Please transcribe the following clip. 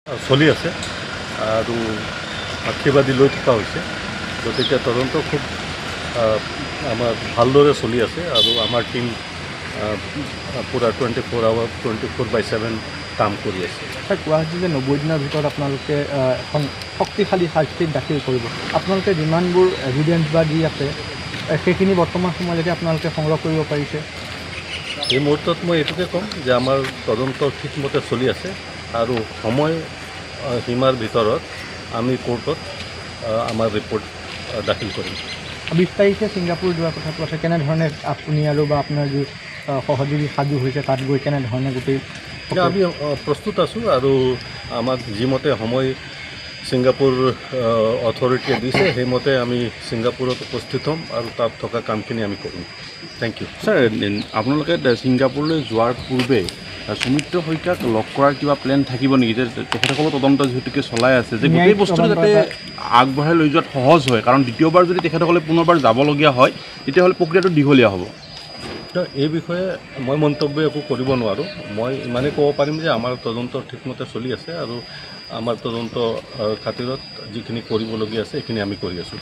চলি আছে আৰু আশীৰ্বাদী লৈ থকা হৈছে। গতিকে তদন্ত খুব আমাৰ ভালদৰে চলি আছে আৰু আমাৰ টীম পূৰা 24/7 কাম কৰি আছে। কোৱা হৈছে যে 90 দিনৰ ভিতৰত আপোনালোকে এখন শক্তিশালী চাৰ্জশ্বিট দাখিল কৰিব। আপোনালোকে যিমানবোৰ এভিডেঞ্চ বা দি আছে সেইখিনি বৰ্তমান সময়লৈকে আপোনালোকে সংগ্ৰহ কৰিব পাৰিছে? এই মুহূৰ্তত মই এইটোকে ক'ম যে আমাৰ তদন্ত ঠিকমতে চলি আছে আৰু সময় সীমাৰ ভিতৰত আমি কোৰ্টত আমাৰ ৰিপৰ্ট দাখিল কৰিম। 20 তাৰিখে ছিংগাপুৰ যোৱাৰ কথাটো আছে। কেনেধৰণে আপুনি আৰু বা আপোনাৰ যি সহযোগী সাজু হৈছে তাত গৈ কেনেধৰণে গোটেই আমি প্ৰস্তুত আছোঁ আৰু আমাক যিমতে সময় ছিংগাপুৰ অথৰিটিয়ে দিছে সেইমতে আমি ছিংগাপুৰত উপস্থিত হ'ম আৰু তাত থকা কামখিনি আমি কৰিম। Thank U. ছাৰ, আপোনালোকে ছিংগাপুৰলৈ যোৱাৰ পূৰ্বে সুমিত্ৰ শইকীয়াক লগ কৰাৰ কিবা প্লেন থাকিব নেকি? যে তেখেতসকলৰ তদন্ত যিহেতুকে চলাই আছে, যে গোটেই বস্তুটো যাতে আগবঢ়াই লৈ যোৱাত সহজ হয়, কাৰণ দ্বিতীয়বাৰ যদি তেখেতসকলে পুনৰবাৰ যাবলগীয়া হয় তেতিয়াহ'লে প্ৰক্ৰিয়াটো দীঘলীয়া হ'ব। এই বিষয়ে মই মন্তব্য একো কৰিব নোৱাৰোঁ। মই ইমানেই ক'ব পাৰিম যে আমাৰ তদন্ত ঠিকমতে চলি আছে আৰু আমাৰ তদন্ত খাতিৰত যিখিনি কৰিবলগীয়া আছে সেইখিনি আমি কৰি আছোঁ।